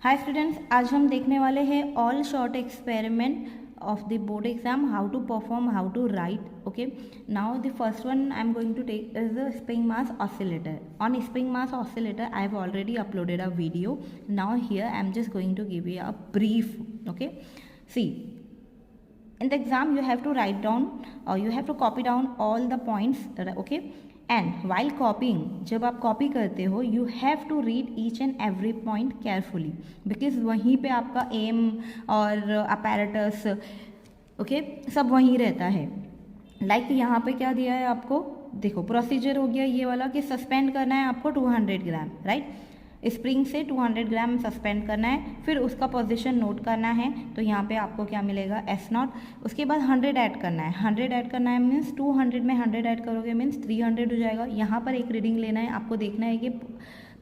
Hi students, आज हम देखने वाले हैं all short experiment of the board exam, how to perform, how to write. Okay, now the first one I'm going to take is the spring mass oscillator. On spring mass oscillator I have already uploaded a video. Now here I'm just going to give you a brief. Okay, see, in the exam you have to write down or you have to copy down all the points. Okay, and while copying, जब आप copy करते हो you have to read each and every point carefully, because वहीं पे आपका M और apparatus okay सब वहीं रहता है. लाइक यहाँ पे क्या दिया है आपको, देखो प्रोसीजर हो गया ये वाला कि सस्पेंड करना है आपको 200 ग्राम, राइट. स्प्रिंग से 200 ग्राम सस्पेंड करना है, फिर उसका पोजीशन नोट करना है. तो यहाँ पे आपको क्या मिलेगा, एस नॉट. उसके बाद 100 ऐड करना है, 100 ऐड करना है मीन्स 200 में 100 ऐड करोगे मीन्स 300 हो जाएगा. यहाँ पर एक रीडिंग लेना है, आपको देखना है कि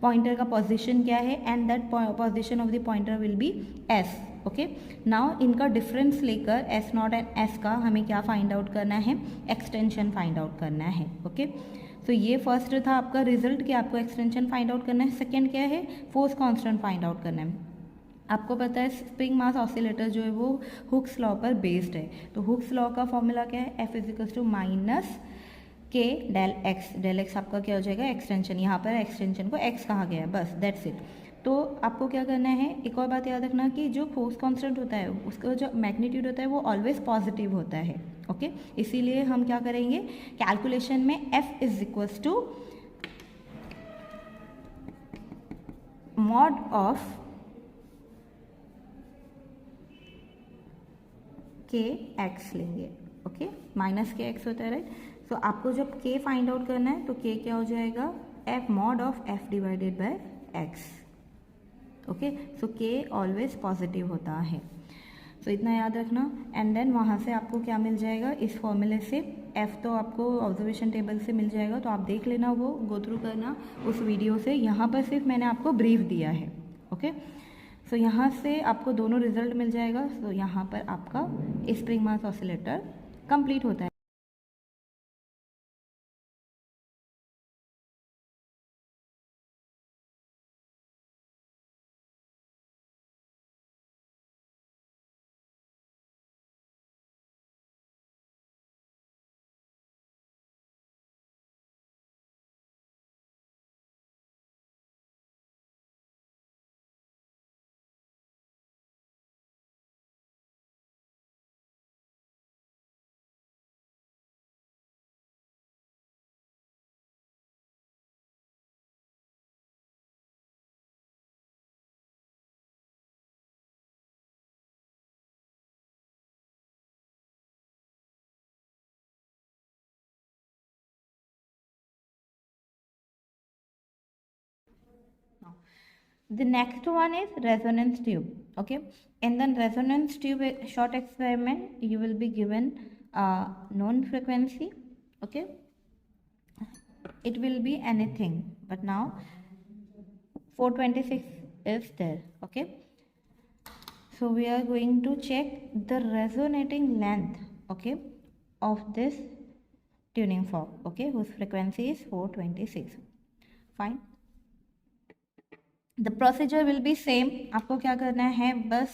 पॉइंटर का पोजीशन क्या है and that position of the pointer will be S. Okay, now इनका डिफरेंस लेकर एस नॉट एंड एस का हमें क्या फाइंड आउट करना है, एक्सटेंशन फाइंड आउट करना है. ओके, तो ये फर्स्ट था आपका रिजल्ट कि आपको एक्सटेंशन फाइंड आउट करना है. सेकेंड क्या है, फोर्स कांस्टेंट फाइंड आउट करना है. आपको पता है स्प्रिंग मास ऑसिलेटर जो है वो हुक्स लॉ पर बेस्ड है. तो हुक्स लॉ का फॉर्मूला क्या है, F is equals to minus k del x. Del x आपका क्या हो जाएगा, एक्सटेंशन. यहाँ पर एक्सटेंशन को एक्स कहा गया है, बस दैट्स इट. तो आपको क्या करना है, एक और बात याद रखना कि जो फोर्स कांस्टेंट होता है उसका जो मैग्नीट्यूड होता है वो ऑलवेज पॉजिटिव होता है. ओके, इसीलिए हम क्या करेंगे कैलकुलेशन में, F is equals to mod of k x लेंगे. ओके, माइनस के एक्स होता है, राइट. तो आपको जब के फाइंड आउट करना है तो के क्या हो जाएगा, f mod of f divided by x. Okay, so k always positive होता है. सो इतना याद रखना. एंड देन वहाँ से आपको क्या मिल जाएगा, इस फॉर्मूले से एफ तो आपको ऑब्जर्वेशन टेबल से मिल जाएगा, तो आप देख लेना, वो गो थ्रू करना उस वीडियो से. यहाँ पर सिर्फ मैंने आपको ब्रीफ दिया है. ओके, सो यहाँ से आपको दोनों रिजल्ट मिल जाएगा. सो यहाँ पर आपका स्प्रिंग मास ऑसिलेटर कंप्लीट होता है. The next one is resonance tube. Okay, in the resonance tube short experiment you will be given known frequency. Okay, it will be anything, but now 426 is there. Okay, so we are going to check the resonating length, okay, of this tuning fork, okay, whose frequency is 426. Fine. The procedure will be same. आपको क्या करना है, बस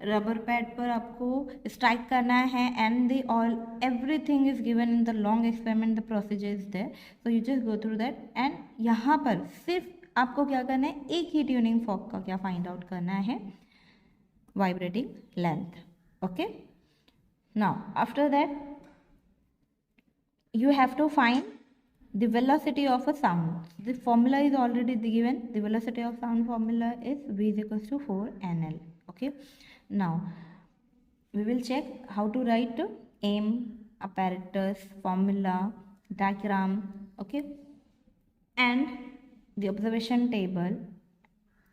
rubber pad पर आपको strike करना है and the all everything is given in the long experiment. The procedure is there, so you just go through that. And यहाँ पर सिर्फ आपको क्या करना है, एक ही ट्यूनिंग फॉक का क्या फाइंड आउट करना है, vibrating length. Okay, now after that you have to find the velocity of a sound. The formula is already given. The velocity of sound formula is v is equals to 4nl. Okay, now we will check how to write aim, apparatus, formula, diagram. Okay, and the observation table,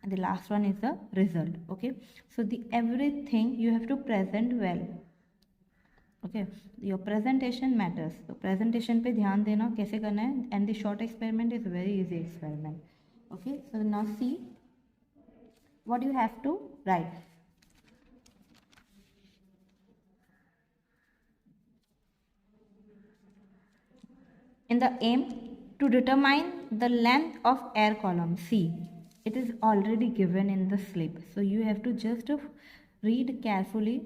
and the last one is the result. Okay, so the everything you have to present well. Okay, your presentation matters. तो presentation पे ध्यान देना कैसे करना है. And the short experiment is very easy experiment. Okay, so now see what you have to write. In the aim to determine the length of air column C. it is already given in the slip, so you have to just read carefully.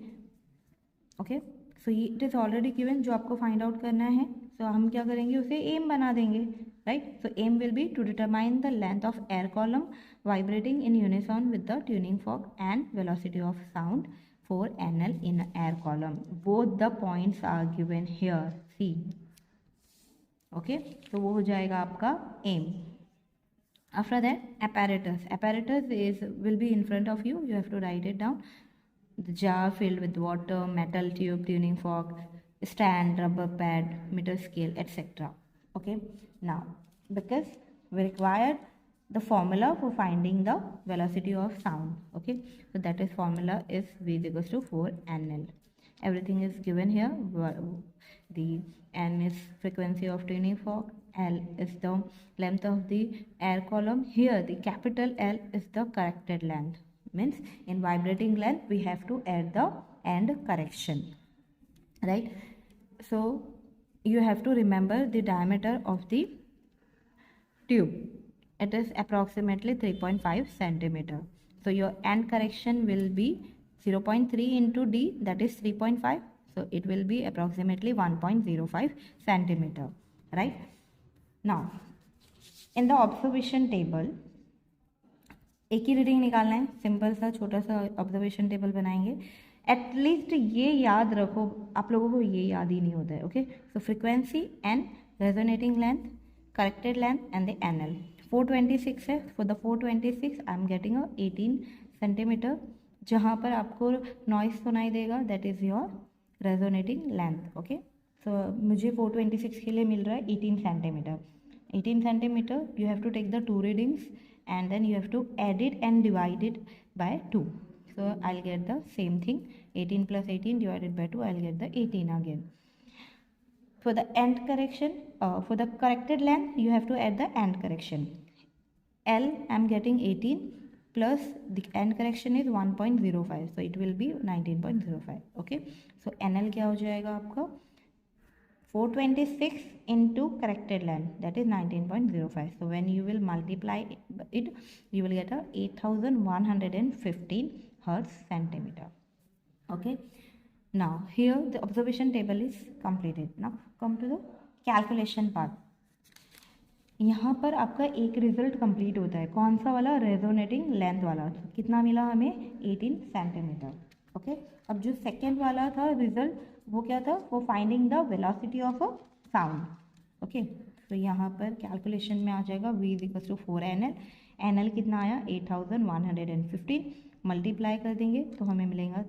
Okay, so it is already given, जो आपको find out करना है, so हम क्या करेंगे, उसे aim बना देंगे, right? So aim will be to determine the length of air column vibrating in unison with the tuning fork and velocity of sound for NL in air column. Both the points are given here, see. Okay, तो वो हो जाएगा आपका aim. After that, apparatus will be in front of you, you have to write it down. The jar filled with water, metal tube, tuning fork, stand, rubber pad, meter scale, etc. Okay, now because we required the formula for finding the velocity of sound. Okay, so that is formula is V is equals to 4NL. Everything is given here. The N is frequency of tuning fork, L is the length of the air column. Here the capital L is the corrected length, means in vibrating length we have to add the end correction, right? So you have to remember the diameter of the tube, it is approximately 3.5 centimeter. So your end correction will be 0.3 into D, that is 3.5, so it will be approximately 1.05 centimeter, right? Now in the observation table एक ही reading निकालना है, simple सा छोटा सा observation table बनाएंगे. At least ये याद रखो, आप लोगों को ये याद ही नहीं होता है. Okay, so frequency and resonating length, corrected length and the NL. 426 है, for the 426 I am getting 18 centimetre. जहाँ पर आपको नॉइस सुनाई देगा that is your resonating length. Okay, so मुझे 426 के लिए मिल रहा है 18 centimetre. 18 centimeter, you have to take the two readings and then you have to add it and divide it by 2. So I'll get the same thing, 18 plus 18 divided by 2, I'll get the 18 again. For the end correction, for the corrected length, you have to add the end correction. L, I'm getting 18 plus the end correction is 1.05, so it will be 19.05. Okay, so NL क्या हो जाएगा आपका 426 into corrected length, that is 19.05. So when you will multiply it, you will get a 8115 hertz centimeter. Okay, now here the observation table is completed. Now come to the calculation part. यहाँ पर आपका एक result complete होता है, कौन सा वाला, resonating length वाला. कितना मिला हमें 18 सेंटीमीटर. ओके, अब जो सेकेंड वाला था रिजल्ट वो क्या था, वो finding the velocity of a sound. Okay, तो यहाँ पर कैलकुलेशन में आ जाएगा V is equal to 4NL. NL कितना आया 8115, मल्टीप्लाई कर देंगे तो हमें मिलेगा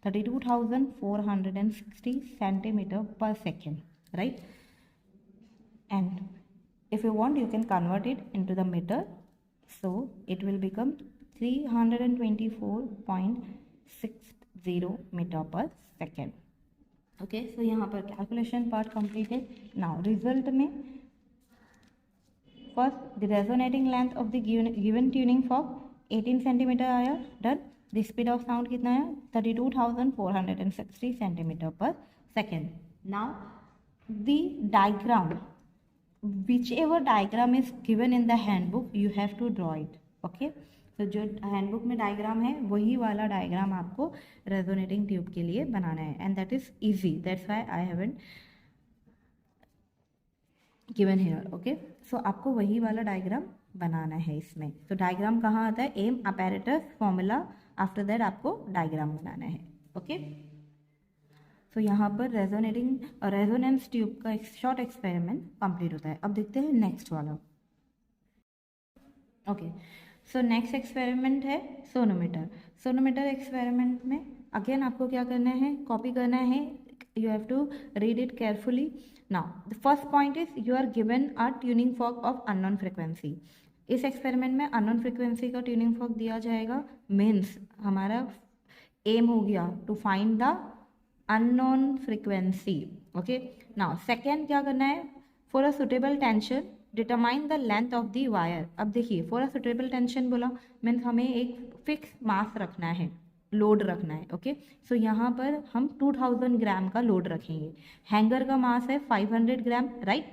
32,460 सेंटीमीटर पर second, right. And if you want you can convert it into the meter, so it will become 324.60 meter per second. Okay, so यहाँ पर calculation part completed. Now result में first the resonating length of the given tuning fork 18 centimeter आया, done. The speed of sound कितना आया 32,460 centimeter per second. Now the diagram, whichever diagram is given in the handbook you have to draw it. Okay, तो जो handbook में diagram है वही वाला diagram आपको रेजोनेटिंग ट्यूब के लिए बनाना है, and that is easy, that's why I haven't given here. Okay, so आपको वही वाला डायग्राम बनाना है इसमें. तो डायग्राम कहाँ आता है, aim, apparatus, formula, after that आपको डायग्राम बनाना है. ओके, तो यहाँ पर रेजोनेंस ट्यूब का एक शॉर्ट एक्सपेरिमेंट कंप्लीट होता है. अब देखते हैं नेक्स्ट वाला. ओके, सो नेक्स्ट एक्सपेरिमेंट है सोनोमीटर. सोनोमीटर एक्सपेरिमेंट में अगेन आपको क्या करना है, कॉपी करना है. You have to read it carefully. Now the first point is you are given a tuning fork of unknown frequency. इस एक्सपेरिमेंट में अननोन फ्रिक्वेंसी का ट्यूनिंग फॉर्क दिया जाएगा, मीन्स हमारा एम हो गया to find the unknown frequency. Okay, now second क्या करना है, for a suitable tension determine the length of the wire. अब देखिए फॉर अ सुटेबल टेंशन बोला मीन्स हमें एक फिक्स मास रखना है, लोड रखना है. ओके, सो यहाँ पर हम 2000 ग्राम का लोड रखेंगे. हैंगर का मास है 500 ग्राम, राइट.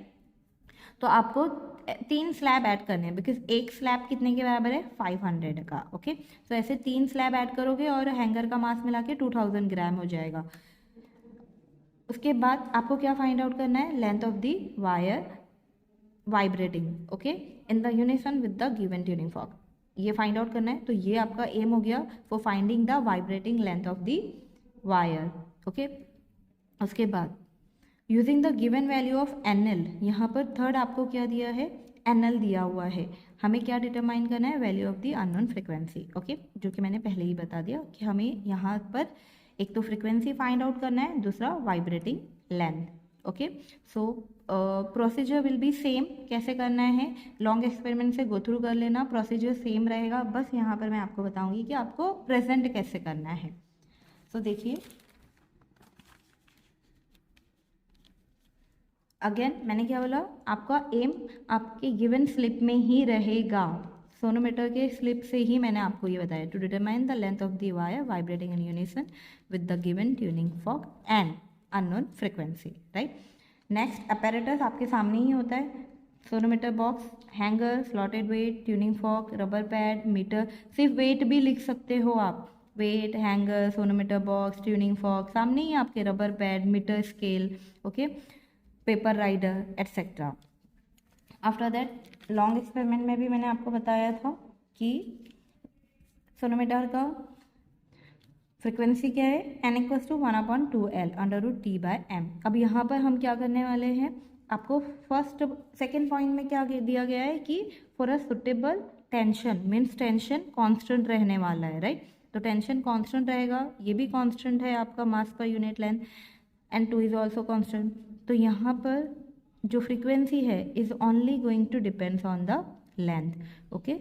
तो आपको 3 स्लैब ऐड करने हैं, बिकॉज एक स्लैब कितने के बराबर है 500 का। ओके, तो ऐसे 3 स्लैब ऐड करोगे और हैंगर का मास मिला के 2000 ग्राम हो जाएगा। उसके बाद आपको क्या फाइंड आउट करना है, length of the wire vibrating, okay, in the unison with the given tuning fork, ये फाइंड आउट करना है। तो ये आपका एम हो गया for finding the vibrating length of the wire. Okay, उसके बाद using the given value of NL, यहाँ पर थर्ड आपको क्या दिया है, एनएल दिया हुआ है, हमें क्या डिटरमाइन करना है, value of the unknown frequency. Okay, जो कि मैंने पहले ही बता दिया कि हमें यहाँ पर एक तो फ्रिक्वेंसी फाइंड आउट करना है, दूसरा vibrating length. Okay, so procedure will be same, कैसे करना है लॉन्ग एक्सपेरिमेंट से गो थ्रू कर लेना, प्रोसीजर सेम रहेगा, बस यहाँ पर मैं आपको बताऊंगी कि आपको प्रेजेंट कैसे करना है। सो देखिए अगेन मैंने क्या बोला, आपका एम आपके गिवन स्लिप में ही रहेगा, सोनोमीटर के स्लिप से ही मैंने आपको ये बताया, to determine the length of the wire vibrating in unison with the given tuning fork and unknown frequency, right. Next apparatus आपके सामने ही होता है, sonometer box, hanger, slotted weight, tuning fork, rubber pad, metre, सिर्फ weight भी लिख सकते हो आप, weight, hanger, sonometer box, tuning fork, सामने ही आपके rubber pad, metre, scale, okay, paper rider etcetera. After that long experiment में भी मैंने आपको बताया था कि सोनोमीटर का फ्रिक्वेंसी क्या है, n equals to 1/2L √T/m। अब यहाँ पर हम क्या करने वाले हैं, आपको फर्स्ट सेकेंड पॉइंट में क्या दिया गया है कि for a suitable tension, means tension constant रहने वाला है, राइट। तो टेंशन कांस्टेंट रहेगा, ये भी कांस्टेंट है आपका मास पर unit length, and 2 is also constant. तो यहाँ पर जो फ्रीक्वेंसी है is only going to depends on the length. Okay,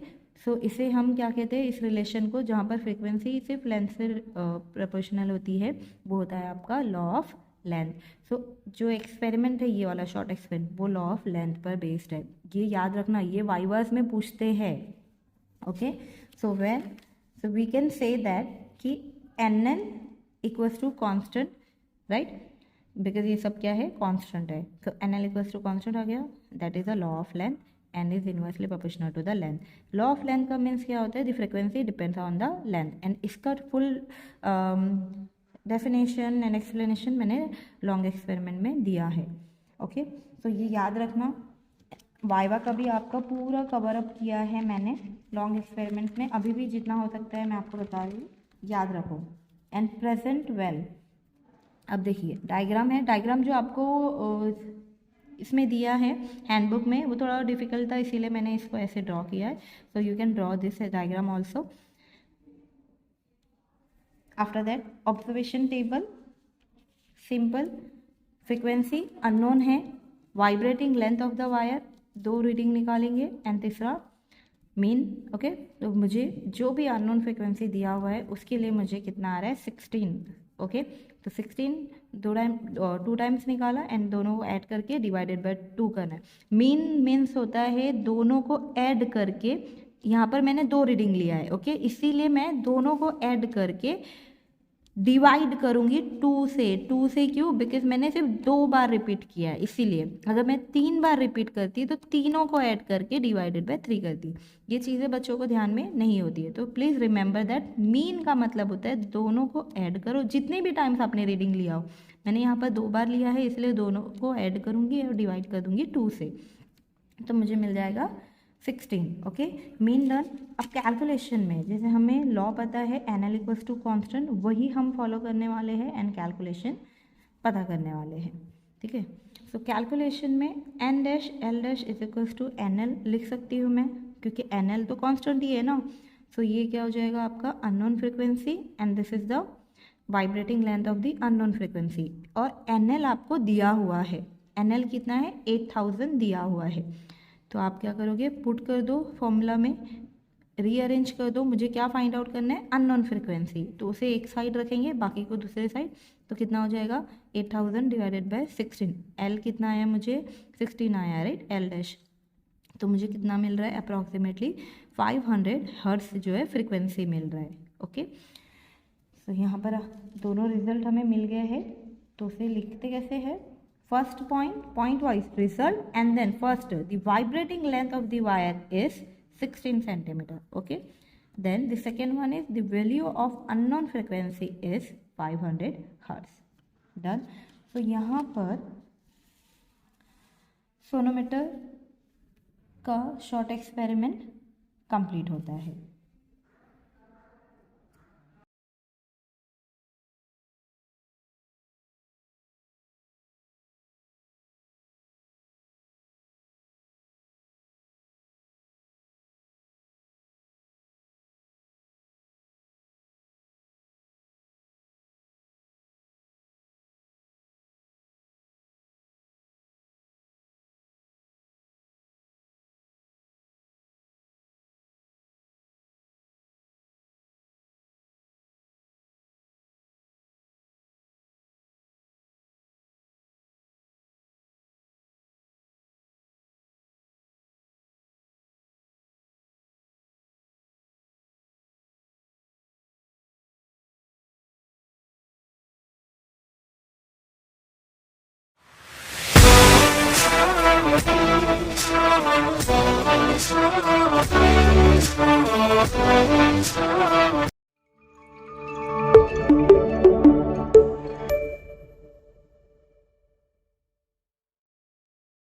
so इसे हम क्या कहते हैं, इस रिलेशन को जहाँ पर फ्रीक्वेंसी सिर्फ लेंथ से प्रोपोर्शनल होती है, वो होता है आपका लॉ ऑफ लेंथ। सो जो एक्सपेरिमेंट है ये वाला शॉर्ट एक्सपेरिमेंट, वो लॉ ऑफ लेंथ पर बेस्ड है, ये याद रखना, ये वाइवर्स में पूछते हैं। Okay, so we can say that कि NN equals to constant, right, because ये सब क्या है, कांस्टेंट है। तो NL इक्वल्स टू कांस्टेंट आ गया, that is the law of length and is inversely proportional to the length. Law of length का मीन्स क्या होता है, the frequency depends on the length, and इसका फुल डेफिनेशन एंड एक्सप्लेनेशन मैंने long experiment में दिया है। ओके, तो ये याद रखना, वाइवा का भी आपका पूरा कवर अप किया है मैंने लॉन्ग एक्सपेरिमेंट में, अभी भी जितना हो सकता है मैं आपको बता रही हूँ, याद रखो एंड प्रेजेंट वेल। अब देखिए डायग्राम है, डायग्राम जो आपको इसमें दिया है हैंडबुक में वो थोड़ा डिफिकल्ट था, इसीलिए मैंने इसको ऐसे ड्रॉ किया है। So you can draw this diagram also. After that observation table, simple, frequency unknown है, vibrating length of the wire, 2 reading निकालेंगे, एंड तीसरा मीन। ओके, तो मुझे जो भी अननोन फ्रिक्वेंसी दिया हुआ है उसके लिए मुझे कितना आ रहा है, 16। ओके, तो 16 2 टाइम्स निकाला एंड दोनों को ऐड करके डिवाइडेड बाय 2 करना है। मीन मीन्स होता है दोनों को ऐड करके, यहाँ पर मैंने 2 रीडिंग लिया है, ओके, इसीलिए मैं दोनों को ऐड करके डिवाइड करूंगी 2 से। 2 से क्यों, बिकॉज मैंने सिर्फ 2 बार रिपीट किया है, इसीलिए। अगर मैं 3 बार रिपीट करती तो तीनों को ऐड करके डिवाइडेड बाय 3 करती। ये चीज़ें बच्चों को ध्यान में नहीं होती है, तो प्लीज़ रिमेंबर दैट मीन का मतलब होता है दोनों को ऐड करो, जितने भी टाइम्स आपने रीडिंग लिया हो। मैंने यहाँ पर 2 बार लिया है, इसलिए दोनों को ऐड करूँगी और डिवाइड कर दूँगी 2 से, तो मुझे मिल जाएगा 16। Okay, mean done. अब कैलकुलेशन में जैसे हमें लॉ पता है NL इक्वल्स टू कॉन्स्टेंट, वही हम फॉलो करने वाले हैं एंड कैलकुलेशन पता करने वाले हैं, ठीक है। सो कैलकुलेशन में N dash L dash is equals to NL लिख सकती हूँ मैं, क्योंकि NL तो कॉन्स्टेंट ही है ना। सो ये क्या हो जाएगा आपका unknown frequency and this is the vibrating length of the unknown frequency, और NL आपको दिया हुआ है, NL कितना है, 8000 दिया हुआ है। तो आप क्या करोगे, पुट कर दो फॉर्मूला में, रीअरेंज कर दो, मुझे क्या फाइंड आउट करना है, अननोन फ्रिक्वेंसी, तो उसे एक साइड रखेंगे बाकी को दूसरे साइड, तो कितना हो जाएगा 8000 डिवाइडेड बाय 16। L कितना आया मुझे, 16 आया, राइट, L डैश, तो मुझे कितना मिल रहा है, अप्रॉक्सीमेटली 500 हर्ट्ज जो है फ्रिक्वेंसी मिल रहा है। ओके, तो यहाँ पर दोनों रिजल्ट हमें मिल गए हैं, तो उसे लिखते कैसे हैं, first point wise result, and then first the vibrating length of the wire is 16 centimeter. Okay, then the second one is the value of unknown frequency is 500 hertz. Done. So यहाँ पर सोनोमीटर का short experiment complete होता है. Thank you.